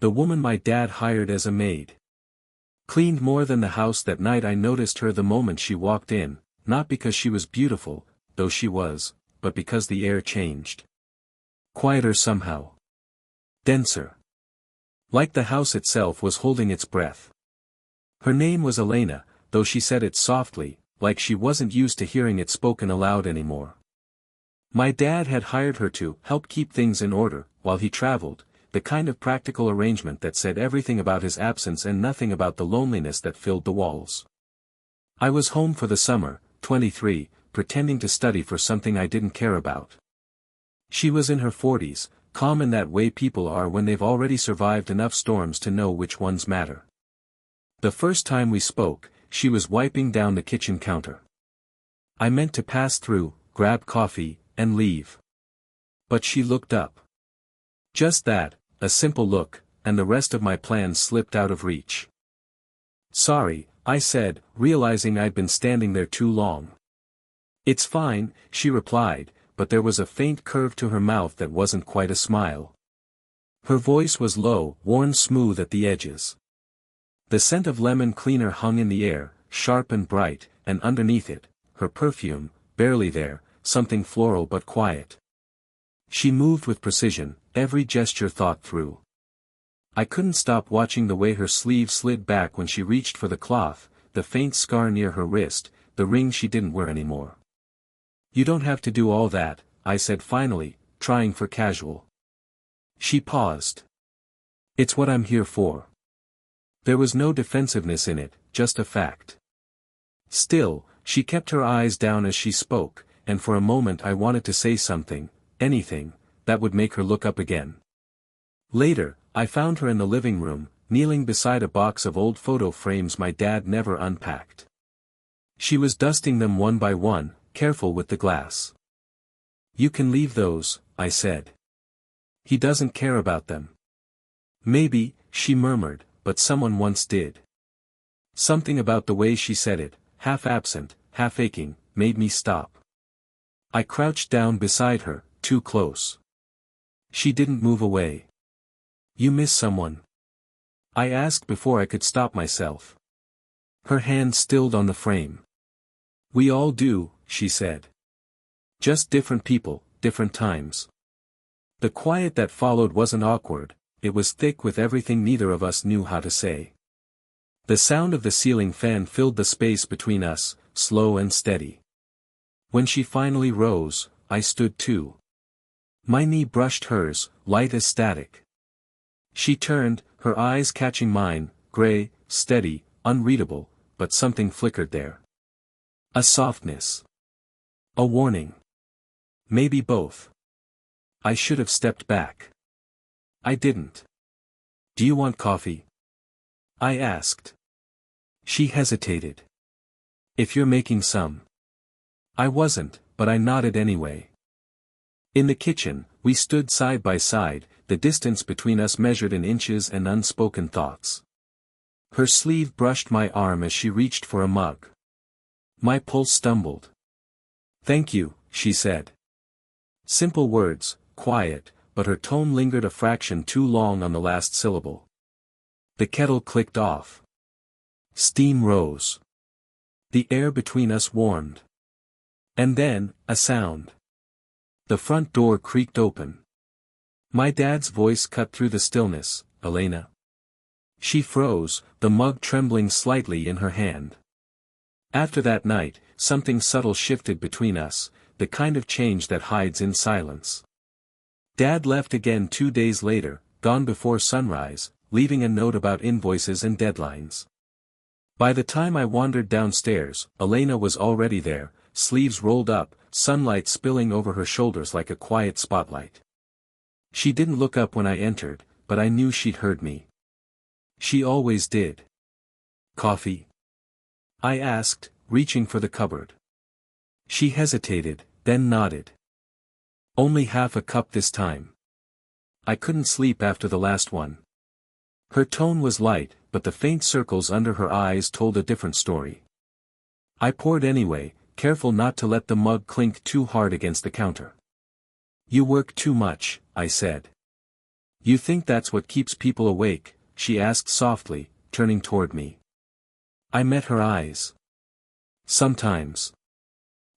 The woman my dad hired as a maid. Cleaned more than the house that night. I noticed her the moment she walked in, not because she was beautiful, though she was, but because the air changed. Quieter somehow. Denser. Like the house itself was holding its breath. Her name was Elena, though she said it softly, like she wasn't used to hearing it spoken aloud anymore. My dad had hired her to help keep things in order, while he traveled, the kind of practical arrangement that said everything about his absence and nothing about the loneliness that filled the walls. I was home for the summer, 23, pretending to study for something I didn't care about. She was in her 40s, calm in that way people are when they've already survived enough storms to know which ones matter. The first time we spoke, she was wiping down the kitchen counter. I meant to pass through, grab coffee, and leave. But she looked up. Just that, a simple look, and the rest of my plans slipped out of reach. Sorry, I said, realizing I'd been standing there too long. It's fine, she replied, but there was a faint curve to her mouth that wasn't quite a smile. Her voice was low, worn smooth at the edges. The scent of lemon cleaner hung in the air, sharp and bright, and underneath it, her perfume, barely there, something floral but quiet. She moved with precision, every gesture thought through. I couldn't stop watching the way her sleeve slid back when she reached for the cloth, the faint scar near her wrist, the ring she didn't wear anymore. You don't have to do all that, I said finally, trying for casual. She paused. It's what I'm here for. There was no defensiveness in it, just a fact. Still, she kept her eyes down as she spoke, and for a moment I wanted to say something, anything, that would make her look up again. Later, I found her in the living room, kneeling beside a box of old photo frames my dad never unpacked. She was dusting them one by one, careful with the glass. You can leave those, I said. He doesn't care about them. Maybe, she murmured, but someone once did. Something about the way she said it, half absent, half aching, made me stop. I crouched down beside her, too close. She didn't move away. You miss someone? I asked before I could stop myself. Her hand stilled on the frame. We all do, she said. Just different people, different times. The quiet that followed wasn't awkward, it was thick with everything neither of us knew how to say. The sound of the ceiling fan filled the space between us, slow and steady. When she finally rose, I stood too. My knee brushed hers, light as static. She turned, her eyes catching mine, gray, steady, unreadable, but something flickered there. A softness. A warning. Maybe both. I should have stepped back. I didn't. Do you want coffee? I asked. She hesitated. If you're making some. I wasn't, but I nodded anyway. In the kitchen, we stood side by side, the distance between us measured in inches and unspoken thoughts. Her sleeve brushed my arm as she reached for a mug. My pulse stumbled. Thank you, she said. Simple words, quiet, but her tone lingered a fraction too long on the last syllable. The kettle clicked off. Steam rose. The air between us warmed. And then, a sound. The front door creaked open. My dad's voice cut through the stillness, Elena. She froze, the mug trembling slightly in her hand. After that night, something subtle shifted between us, the kind of change that hides in silence. Dad left again 2 days later, gone before sunrise, leaving a note about invoices and deadlines. By the time I wandered downstairs, Elena was already there, sleeves rolled up, sunlight spilling over her shoulders like a quiet spotlight. She didn't look up when I entered, but I knew she'd heard me. She always did. Coffee? I asked, reaching for the cupboard. She hesitated, then nodded. Only half a cup this time. I couldn't sleep after the last one. Her tone was light, but the faint circles under her eyes told a different story. I poured anyway, careful not to let the mug clink too hard against the counter. You work too much, I said. You think that's what keeps people awake? She asked softly, turning toward me. I met her eyes. Sometimes.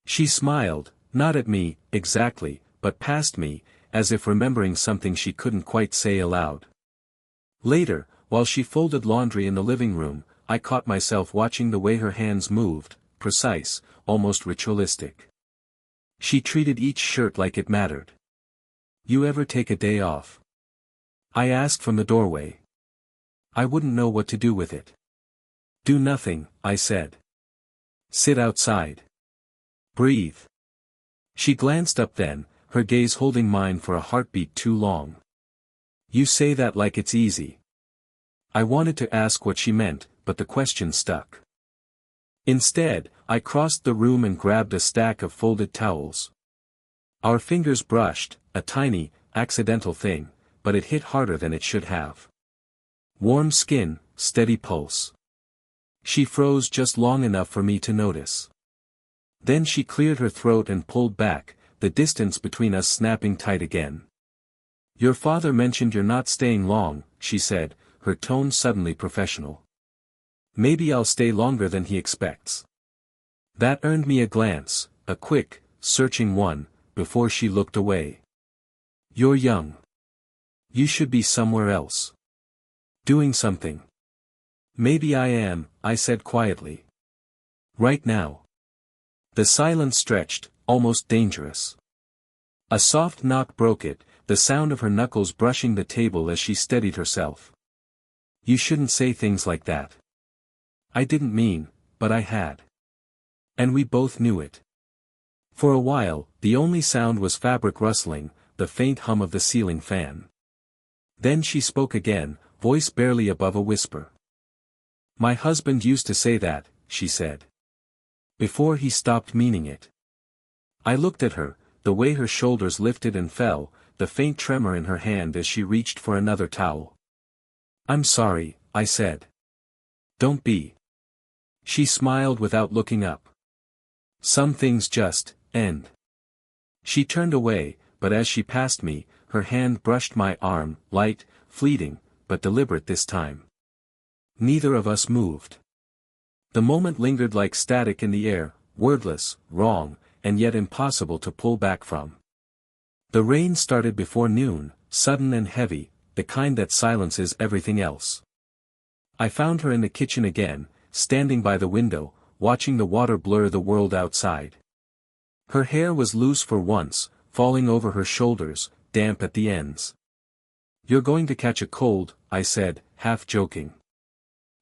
She smiled, not at me, exactly, but past me, as if remembering something she couldn't quite say aloud. Later, while she folded laundry in the living room, I caught myself watching the way her hands moved, precise, almost ritualistic. She treated each shirt like it mattered. You ever take a day off? I asked from the doorway. I wouldn't know what to do with it. Do nothing, I said. Sit outside. Breathe. She glanced up then, her gaze holding mine for a heartbeat too long. You say that like it's easy. I wanted to ask what she meant, but the question stuck. Instead, I crossed the room and grabbed a stack of folded towels. Our fingers brushed, a tiny, accidental thing, but it hit harder than it should have. Warm skin, steady pulse. She froze just long enough for me to notice. Then she cleared her throat and pulled back, the distance between us snapping tight again. Your father mentioned you're not staying long, she said, her tone suddenly professional. Maybe I'll stay longer than he expects. That earned me a glance, a quick, searching one, before she looked away. You're young. You should be somewhere else. Doing something. Maybe I am, I said quietly. Right now. The silence stretched, almost dangerous. A soft knock broke it, the sound of her knuckles brushing the table as she steadied herself. You shouldn't say things like that. I didn't mean, but I had. And we both knew it. For a while, the only sound was fabric rustling, the faint hum of the ceiling fan. Then she spoke again, voice barely above a whisper. My husband used to say that, she said. Before he stopped meaning it. I looked at her, the way her shoulders lifted and fell, the faint tremor in her hand as she reached for another towel. I'm sorry, I said. Don't be. She smiled without looking up. Some things just end. She turned away, but as she passed me, her hand brushed my arm, light, fleeting, but deliberate this time. Neither of us moved. The moment lingered like static in the air, wordless, wrong, and yet impossible to pull back from. The rain started before noon, sudden and heavy, the kind that silences everything else. I found her in the kitchen again, standing by the window, watching the water blur the world outside. Her hair was loose for once, falling over her shoulders, damp at the ends. You're going to catch a cold, I said, half joking.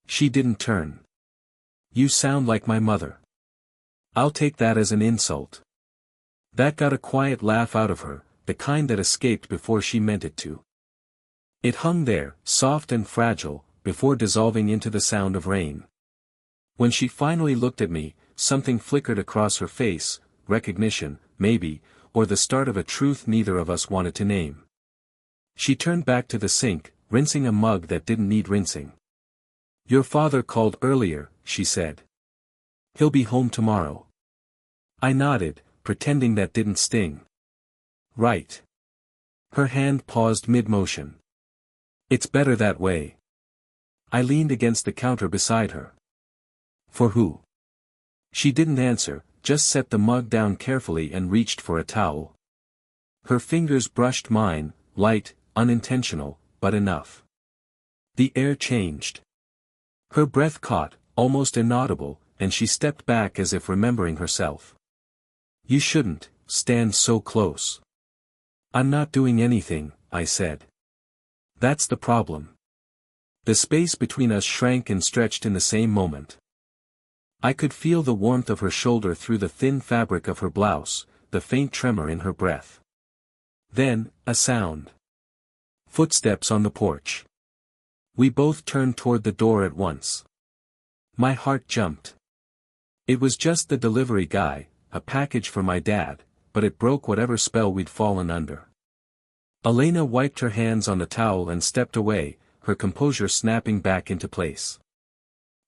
She didn't turn. You sound like my mother. I'll take that as an insult. That got a quiet laugh out of her, the kind that escaped before she meant it to. It hung there, soft and fragile, before dissolving into the sound of rain. When she finally looked at me, something flickered across her face, recognition, maybe, or the start of a truth neither of us wanted to name. She turned back to the sink, rinsing a mug that didn't need rinsing. Your father called earlier, she said. He'll be home tomorrow. I nodded, pretending that didn't sting. Right. Her hand paused mid-motion. It's better that way. I leaned against the counter beside her. For who? She didn't answer, just set the mug down carefully and reached for a towel. Her fingers brushed mine, light, unintentional, but enough. The air changed. Her breath caught, almost inaudible, and she stepped back as if remembering herself. You shouldn't stand so close. I'm not doing anything, I said. That's the problem. The space between us shrank and stretched in the same moment. I could feel the warmth of her shoulder through the thin fabric of her blouse, the faint tremor in her breath. Then, a sound. Footsteps on the porch. We both turned toward the door at once. My heart jumped. It was just the delivery guy, a package for my dad, but it broke whatever spell we'd fallen under. Elena wiped her hands on the towel and stepped away, her composure snapping back into place.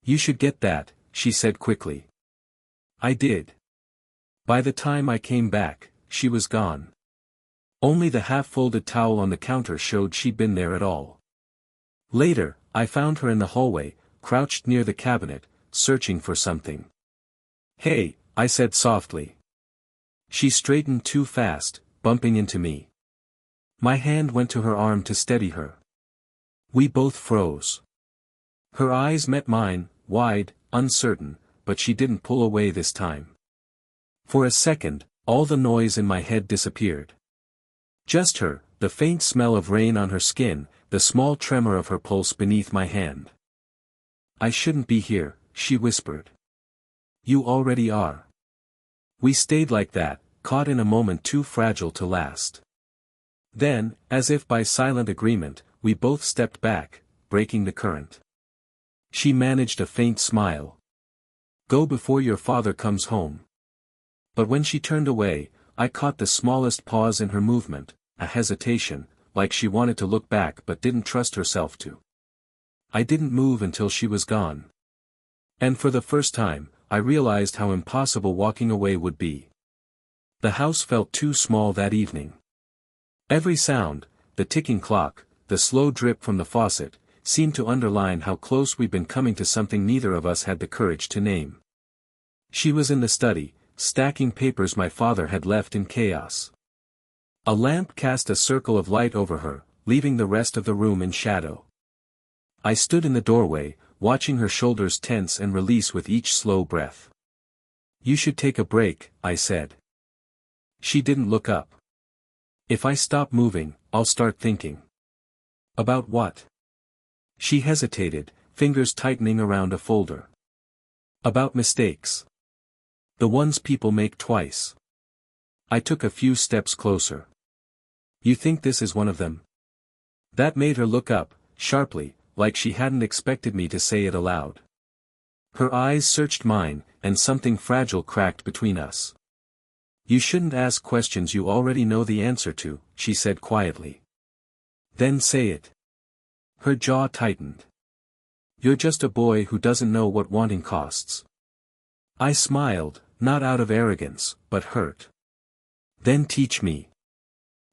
You should get that, she said quickly. I did. By the time I came back, she was gone. Only the half-folded towel on the counter showed she'd been there at all. Later, I found her in the hallway, crouched near the cabinet, searching for something. "Hey," I said softly. She straightened too fast, bumping into me. My hand went to her arm to steady her. We both froze. Her eyes met mine, wide, uncertain, but she didn't pull away this time. For a second, all the noise in my head disappeared. Just her, the faint smell of rain on her skin, the small tremor of her pulse beneath my hand. "I shouldn't be here," she whispered. "You already are." We stayed like that, caught in a moment too fragile to last. Then, as if by silent agreement, we both stepped back, breaking the current. She managed a faint smile. "Go before your father comes home." But when she turned away, I caught the smallest pause in her movement, a hesitation, like she wanted to look back but didn't trust herself to. I didn't move until she was gone. And for the first time, I realized how impossible walking away would be. The house felt too small that evening. Every sound, the ticking clock, the slow drip from the faucet, seemed to underline how close we'd been coming to something neither of us had the courage to name. She was in the study, stacking papers my father had left in chaos. A lamp cast a circle of light over her, leaving the rest of the room in shadow. I stood in the doorway, watching her shoulders tense and release with each slow breath. "You should take a break," I said. She didn't look up. "If I stop moving, I'll start thinking." "About what?" She hesitated, fingers tightening around a folder. "About mistakes. The ones people make twice." I took a few steps closer. "You think this is one of them?" That made her look up, sharply, like she hadn't expected me to say it aloud. Her eyes searched mine, and something fragile cracked between us. "You shouldn't ask questions you already know the answer to," she said quietly. "Then say it." Her jaw tightened. "You're just a boy who doesn't know what wanting costs." I smiled, not out of arrogance, but hurt. "Then teach me."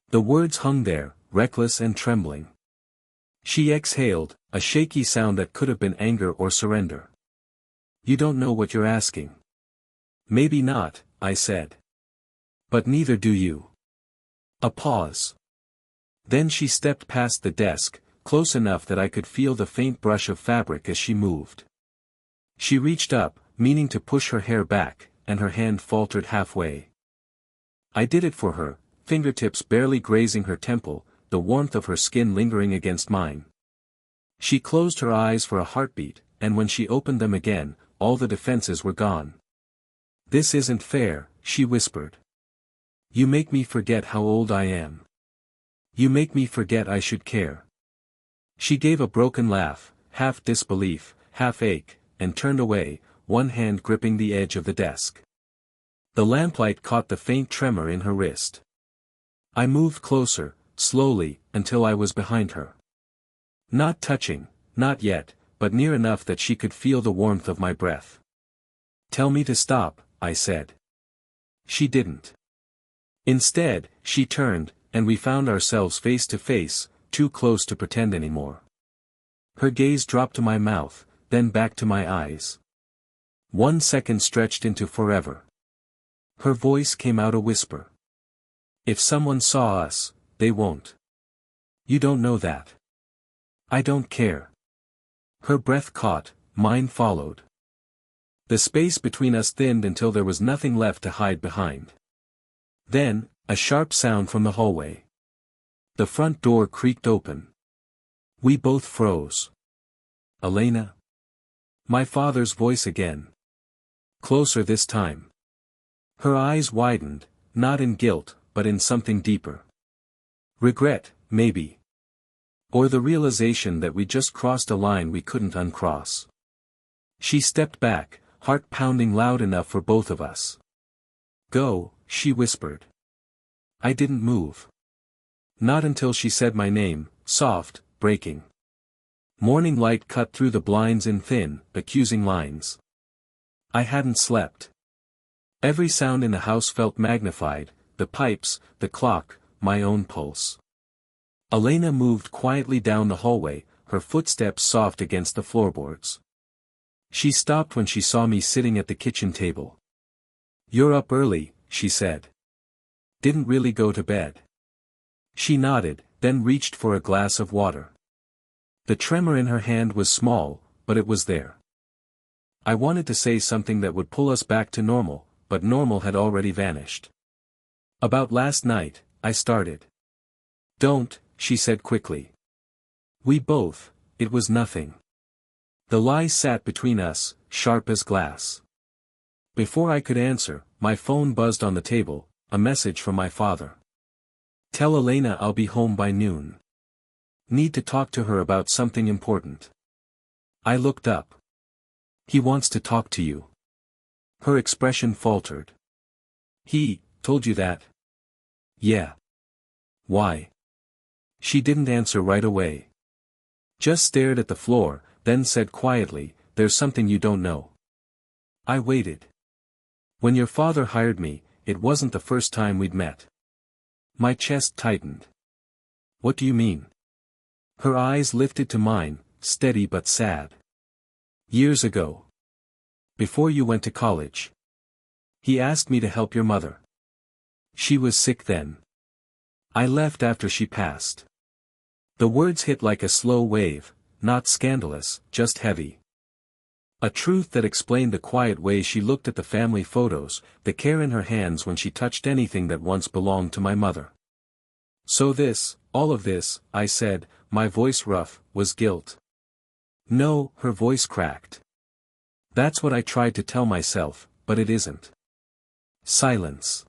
The words hung there, reckless and trembling. She exhaled, a shaky sound that could have been anger or surrender. "You don't know what you're asking." "Maybe not," I said. "But neither do you." A pause. Then she stepped past the desk, close enough that I could feel the faint brush of fabric as she moved. She reached up, meaning to push her hair back, and her hand faltered halfway. I did it for her, fingertips barely grazing her temple, the warmth of her skin lingering against mine. She closed her eyes for a heartbeat, and when she opened them again, all the defenses were gone. "This isn't fair," she whispered. "You make me forget how old I am. You make me forget I should care." She gave a broken laugh, half disbelief, half ache, and turned away, one hand gripping the edge of the desk. The lamplight caught the faint tremor in her wrist. I moved closer, slowly, until I was behind her. Not touching, not yet, but near enough that she could feel the warmth of my breath. "Tell me to stop," I said. She didn't. Instead, she turned, and we found ourselves face to face, too close to pretend anymore. Her gaze dropped to my mouth, then back to my eyes. 1 second stretched into forever. Her voice came out a whisper. "If someone saw us, they won't. You don't know that." "I don't care." Her breath caught, mine followed. The space between us thinned until there was nothing left to hide behind. Then, a sharp sound from the hallway. The front door creaked open. We both froze. "Elena?" My father's voice again. Closer this time. Her eyes widened, not in guilt, but in something deeper. Regret, maybe. Or the realization that we just crossed a line we couldn't uncross. She stepped back, heart pounding loud enough for both of us. "Go," she whispered. I didn't move. Not until she said my name, soft, breaking. Morning light cut through the blinds in thin, accusing lines. I hadn't slept. Every sound in the house felt magnified, the pipes, the clock, my own pulse. Elena moved quietly down the hallway, her footsteps soft against the floorboards. She stopped when she saw me sitting at the kitchen table. "You're up early," she said. "Didn't really go to bed?" She nodded, then reached for a glass of water. The tremor in her hand was small, but it was there. I wanted to say something that would pull us back to normal, but normal had already vanished. "About last night," I started. "Don't," she said quickly. It was nothing. The lie sat between us, sharp as glass. Before I could answer, my phone buzzed on the table, a message from my father. "Tell Elena I'll be home by noon. Need to talk to her about something important." I looked up. "He wants to talk to you." Her expression faltered. "He told you that?" "Yeah." "Why?" She didn't answer right away. Just stared at the floor, then said quietly, "There's something you don't know." I waited. "When your father hired me, it wasn't the first time we'd met." My chest tightened. "What do you mean?" Her eyes lifted to mine, steady but sad. "Years ago. Before you went to college. He asked me to help your mother. She was sick then. I left after she passed." The words hit like a slow wave, not scandalous, just heavy. A truth that explained the quiet way she looked at the family photos, the care in her hands when she touched anything that once belonged to my mother. "So this, all of this," I said, my voice rough, "was guilt?" "No," her voice cracked. "That's what I tried to tell myself, but it isn't." Silence.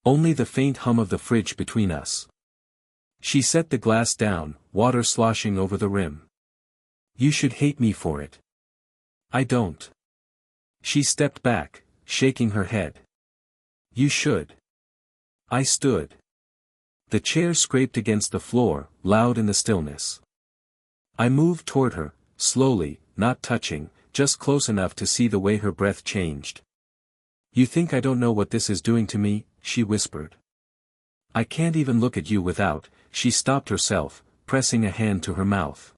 Only the faint hum of the fridge between us. She set the glass down, water sloshing over the rim. "You should hate me for it." "I don't." She stepped back, shaking her head. "You should." I stood. The chair scraped against the floor, loud in the stillness. I moved toward her, slowly, not touching, just close enough to see the way her breath changed. "You think I don't know what this is doing to me?" she whispered. "I can't even look at you without." She stopped herself, pressing a hand to her mouth.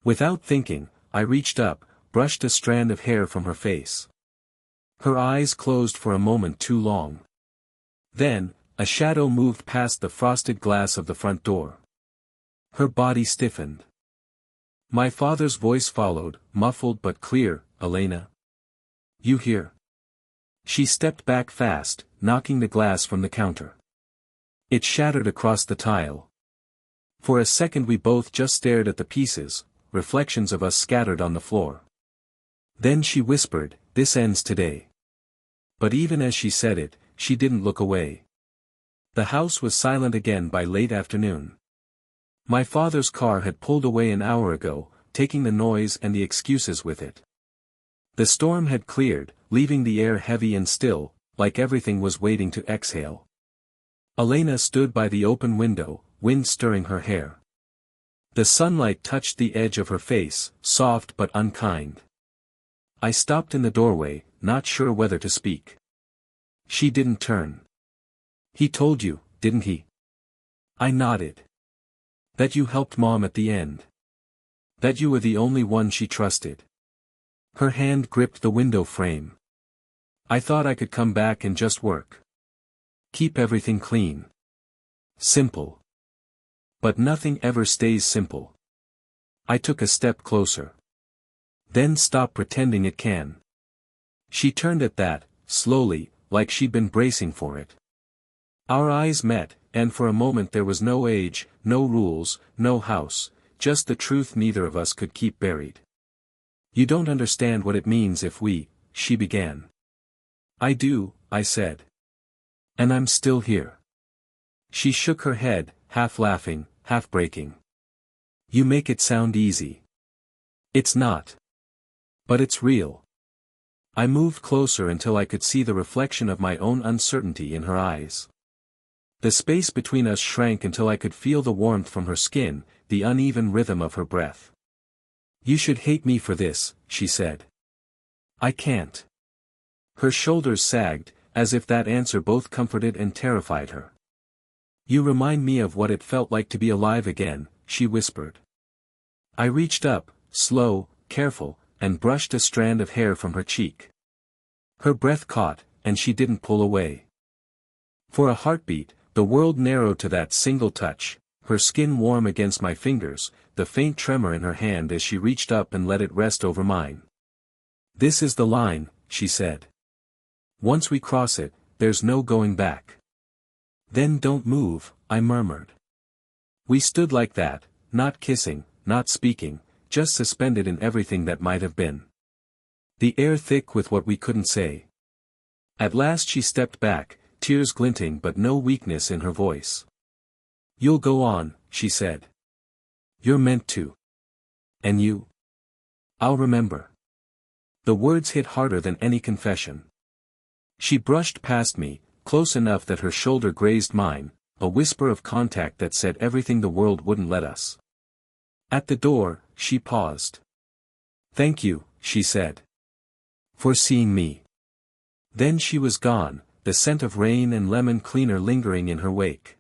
Without thinking, I reached up, brushed a strand of hair from her face. Her eyes closed for a moment too long. Then, a shadow moved past the frosted glass of the front door. Her body stiffened. My father's voice followed, muffled but clear, "Elena. You here?" She stepped back fast, knocking the glass from the counter. It shattered across the tile. For a second we both just stared at the pieces, reflections of us scattered on the floor. Then she whispered, "This ends today." But even as she said it, she didn't look away. The house was silent again by late afternoon. My father's car had pulled away an hour ago, taking the noise and the excuses with it. The storm had cleared, leaving the air heavy and still, like everything was waiting to exhale. Elena stood by the open window, wind stirring her hair. The sunlight touched the edge of her face, soft but unkind. I stopped in the doorway, not sure whether to speak. She didn't turn. "He told you, didn't he?" I nodded. "That you helped Mom at the end. That you were the only one she trusted." Her hand gripped the window frame. "I thought I could come back and just work. Keep everything clean. Simple. But nothing ever stays simple." I took a step closer. "Then stop pretending it can." She turned at that, slowly, like she'd been bracing for it. Our eyes met, and for a moment there was no age, no rules, no house, just the truth neither of us could keep buried. "You don't understand what it means if we," she began. "I do," I said. "And I'm still here." She shook her head, half laughing, half breaking. "You make it sound easy. It's not. But it's real." I moved closer until I could see the reflection of my own uncertainty in her eyes. The space between us shrank until I could feel the warmth from her skin, the uneven rhythm of her breath. "You should hate me for this," she said. "I can't." Her shoulders sagged, as if that answer both comforted and terrified her. You remind me of what it felt like to be alive again, she whispered. I reached up, slow, careful, and brushed a strand of hair from her cheek. Her breath caught, and she didn't pull away. For a heartbeat, the world narrowed to that single touch, her skin warm against my fingers, the faint tremor in her hand as she reached up and let it rest over mine. This is the line, she said. Once we cross it, there's no going back. Then don't move, I murmured. We stood like that, not kissing, not speaking, just suspended in everything that might have been. The air thick with what we couldn't say. At last she stepped back, tears glinting but no weakness in her voice. You'll go on, she said. You're meant to. And you? I'll remember. The words hit harder than any confession. She brushed past me, close enough that her shoulder grazed mine, a whisper of contact that said everything the world wouldn't let us. At the door, she paused. Thank you, she said. For seeing me. Then she was gone, the scent of rain and lemon cleaner lingering in her wake.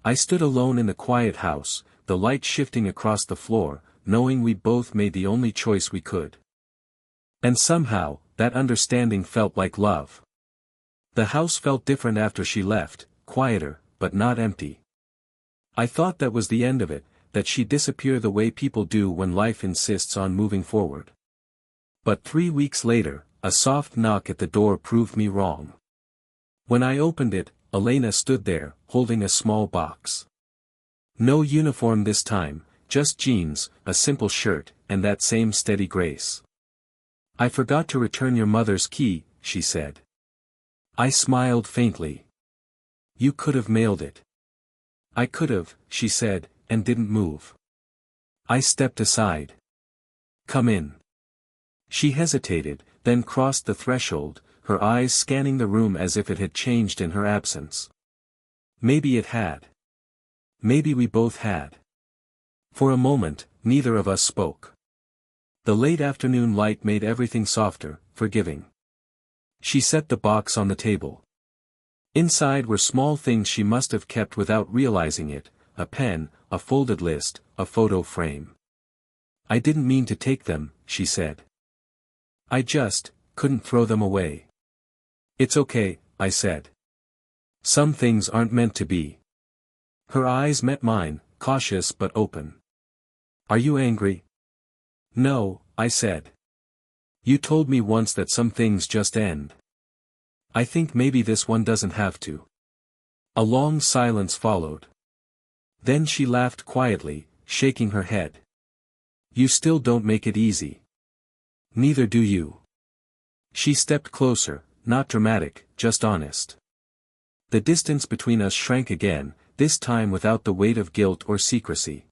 I stood alone in the quiet house, the light shifting across the floor, knowing we'd both made the only choice we could. And somehow, that understanding felt like love. The house felt different after she left, quieter, but not empty. I thought that was the end of it, that she'd disappear the way people do when life insists on moving forward. But 3 weeks later, a soft knock at the door proved me wrong. When I opened it, Elena stood there, holding a small box. No uniform this time, just jeans, a simple shirt, and that same steady grace. I forgot to return your mother's key, she said. I smiled faintly. You could have mailed it. I could have, she said, and didn't move. I stepped aside. Come in. She hesitated, then crossed the threshold, her eyes scanning the room as if it had changed in her absence. Maybe it had. Maybe we both had. For a moment, neither of us spoke. The late afternoon light made everything softer, forgiving. She set the box on the table. Inside were small things she must have kept without realizing it, a pen, a folded list, a photo frame. I didn't mean to take them, she said. I just couldn't throw them away. It's okay, I said. Some things aren't meant to be. Her eyes met mine, cautious but open. Are you angry? No, I said. You told me once that some things just end. I think maybe this one doesn't have to. A long silence followed. Then she laughed quietly, shaking her head. You still don't make it easy. Neither do you. She stepped closer, not dramatic, just honest. The distance between us shrank again, this time without the weight of guilt or secrecy.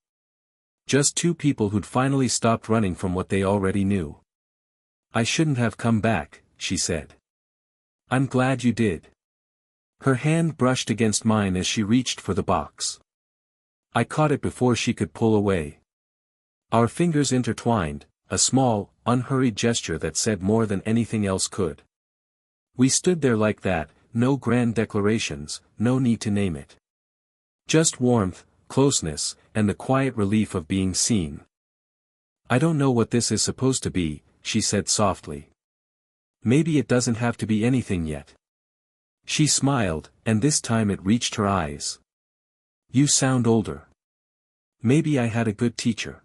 Just two people who'd finally stopped running from what they already knew. I shouldn't have come back, she said. I'm glad you did. Her hand brushed against mine as she reached for the box. I caught it before she could pull away. Our fingers intertwined, a small, unhurried gesture that said more than anything else could. We stood there like that, no grand declarations, no need to name it. Just warmth, closeness, and the quiet relief of being seen. I don't know what this is supposed to be, she said softly. Maybe it doesn't have to be anything yet. She smiled, and this time it reached her eyes. You sound older. Maybe I had a good teacher.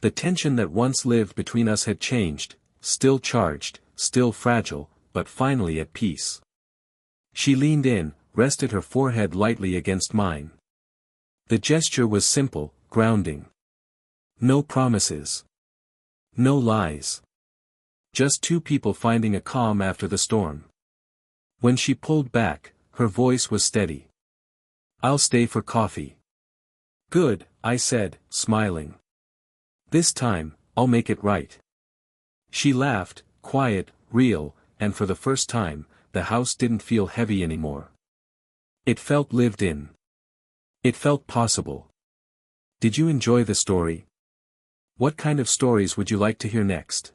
The tension that once lived between us had changed, still charged, still fragile, but finally at peace. She leaned in, rested her forehead lightly against mine. The gesture was simple, grounding. No promises. No lies. Just two people finding a calm after the storm. When she pulled back, her voice was steady. I'll stay for coffee. Good, I said, smiling. This time, I'll make it right. She laughed, quiet, real, and for the first time, the house didn't feel heavy anymore. It felt lived in. It felt possible. Did you enjoy the story? What kind of stories would you like to hear next?